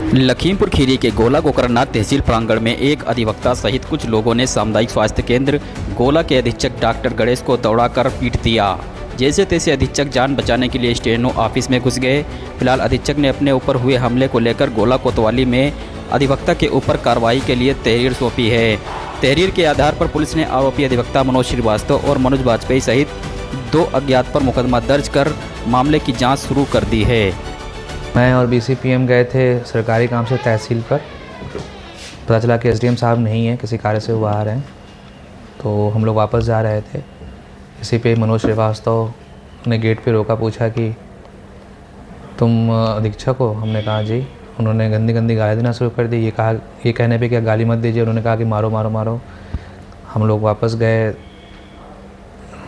लखीमपुर खीरी के गोला गोकरनाथ तहसील प्रांगण में एक अधिवक्ता सहित कुछ लोगों ने सामुदायिक स्वास्थ्य केंद्र गोला के अधीक्षक डॉक्टर गणेश को दौड़ाकर पीट दिया। जैसे तैसे अधीक्षक जान बचाने के लिए स्टेनो ऑफिस में घुस गए। फिलहाल अधीक्षक ने अपने ऊपर हुए हमले को लेकर गोला कोतवाली में अधिवक्ता के ऊपर कार्रवाई के लिए तहरीर सौंपी है। तहरीर के आधार पर पुलिस ने आरोपी अधिवक्ता मनोज श्रीवास्तव और मनोज वाजपेयी सहित 2 अज्ञात पर मुकदमा दर्ज कर मामले की जाँच शुरू कर दी है। मैं और BCPM गए थे सरकारी काम से तहसील पर। पता चला कि SDM साहब नहीं है, किसी कार्य से वो बाहर हैं। तो हम लोग वापस जा रहे थे। इसी पे मनोज श्रीवास्तव ने गेट पे रोका, पूछा कि तुम अधीक्षक हो? हमने कहा जी। उन्होंने गंदी गंदी गाली देना शुरू कर दी। ये कहने पे कि गाली मत दीजिए। उन्होंने कहा कि मारो मारो मारो। हम लोग वापस गए,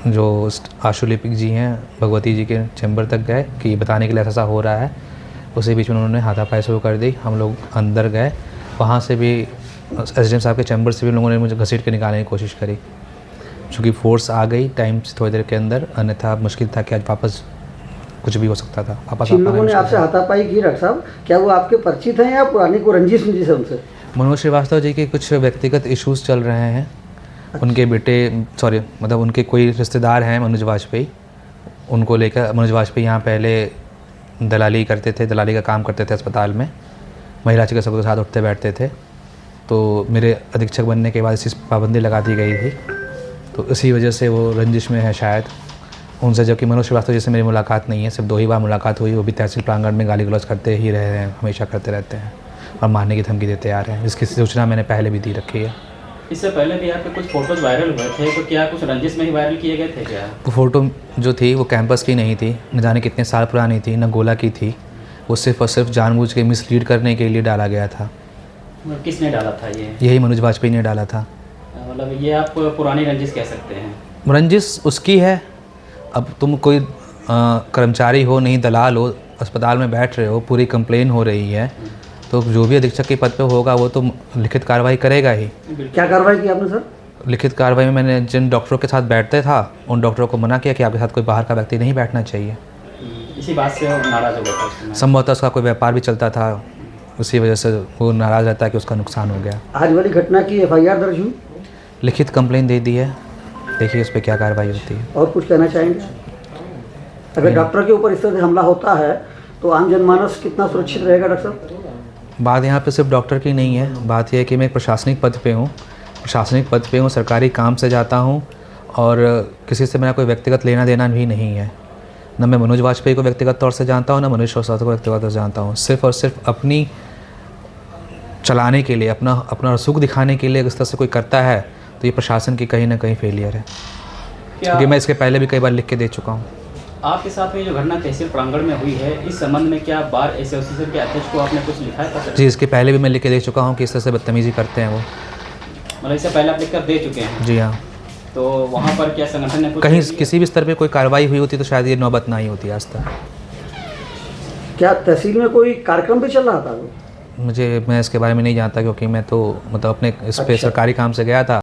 जो आशुलिपिक जी हैं भगवती जी के चैम्बर तक गए कि बताने के लिए ऐसा हो रहा है। उसी बीच में उन्होंने हाथापाई शुरू कर दी। हम लोग अंदर गए, वहाँ से भी SDM साहब के चैम्बर से भी लोगों ने मुझे घसीट के निकालने की कोशिश करी। चूँकि फोर्स आ गई टाइम से थोड़ी देर के अंदर, अन्यथा मुश्किल था कि आज वापस कुछ भी हो सकता था। वापस जिन लोगों ने आपसे हाथापाई की डॉक्टर साहब, क्या वो आपके परिचित हैं या पुरानी को रंजिश मुझी से उनसे? मनोज श्रीवास्तव जी के कुछ व्यक्तिगत इश्यूज़ चल रहे हैं। उनके बेटे उनके कोई रिश्तेदार हैं मनोज वाजपेयी, उनको लेकर। मनोज वाजपेयी यहाँ पहले दलाली करते थे, दलाली का काम करते थे अस्पताल में, महिला चिकित्सकों के साथ उठते बैठते थे। तो मेरे अधीक्षक बनने के बाद इसी पाबंदी लगा दी गई थी। तो इसी वजह से वो रंजिश में है शायद उनसे। जबकि मनोज श्रीवास्तव जी से मेरी मुलाकात नहीं है, सिर्फ 2 ही बार मुलाकात हुई, वो भी तहसील प्रांगण में गाली गलौज करते ही रहे हैं, हमेशा करते रहते हैं और मारने की धमकी देते आ रहे हैं, जिसकी सूचना मैंने पहले भी दी रखी है। इससे पहले भी आपके कुछ फोटोज वायरल हुए थे, तो क्या कुछ रंजिश में ही वायरल किए गए थे क्या? वो फ़ोटो जो थी वो कैंपस की नहीं थी, न जाने कितने साल पुरानी थी, न गोला की थी। वो सिर्फ और सिर्फ जानबूझ के मिसलीड करने के लिए डाला गया था। किसने डाला था ये? यही मनोज वाजपेयी ने डाला था। मतलब ये आप पुरानी रंजिश कह सकते हैं? रंजिश उसकी है। अब तुम कोई कर्मचारी हो, नहीं दलाल हो, अस्पताल में बैठ रहे हो, पूरी कंप्लेन हो रही है, तो जो भी अधीक्षक के पद पे होगा वो तो लिखित कार्रवाई करेगा ही। क्या कार्रवाई की आपने सर? लिखित कार्रवाई में मैंने जिन डॉक्टरों के साथ बैठते था उन डॉक्टरों को मना किया कि आपके साथ कोई बाहर का व्यक्ति नहीं बैठना चाहिए। इसी बात से नाराज़ हो गया था? संभवतः उसका कोई व्यापार भी चलता था, उसी वजह से वो नाराज़ रहता है कि उसका नुकसान हो गया। आज वाली घटना की FIR दर्ज हुई, लिखित कंप्लेन दे दी है, देखिए उस पर क्या कार्रवाई होती है। और कुछ कहना चाहेंगे? अगर डॉक्टर के ऊपर इस तरह से हमला होता है तो आम जनमानस कितना सुरक्षित रहेगा डॉक्टर साहब? बात यहाँ पे सिर्फ डॉक्टर की नहीं है, बात यह है कि मैं एक प्रशासनिक पद पे हूँ, सरकारी काम से जाता हूँ और किसी से मेरा कोई व्यक्तिगत लेना देना भी नहीं है। न मैं मनोज वाजपेयी को व्यक्तिगत तौर से जानता हूँ, न मनोज श्रीवास्तव को व्यक्तिगत तौर से जानता हूँ। सिर्फ और सिर्फ अपनी चलाने के लिए, अपना सुख दिखाने के लिए अगर इस तरह से कोई करता है तो ये प्रशासन की कहीं ना कहीं फेलियर है, क्योंकि मैं इसके पहले भी कई बार लिख के दे चुका हूँ। आपके साथ में जो घटना तहसील प्रांगण में हुई है, इस संबंध में क्या बार एसोसिएशन के अध्यक्ष को आपने कुछ लिखा है? जी, इसके पहले भी मैं लिख के दे चुका हूँ कि इस तरह से बदतमीज़ी करते हैं वो। मतलब इससे पहले आप लिख कर दे चुके हैं? जी हाँ। तो वहाँ पर क्या संगठन ने कहीं किसी भी स्तर पे कोई कार्रवाई हुई होती तो शायद ये नौबत ना ही होती आज तक। क्या तहसील में कोई कार्यक्रम भी चल रहा था? मैं इसके बारे में नहीं जानता, क्योंकि मैं तो अपने इस पे सरकारी काम से गया था।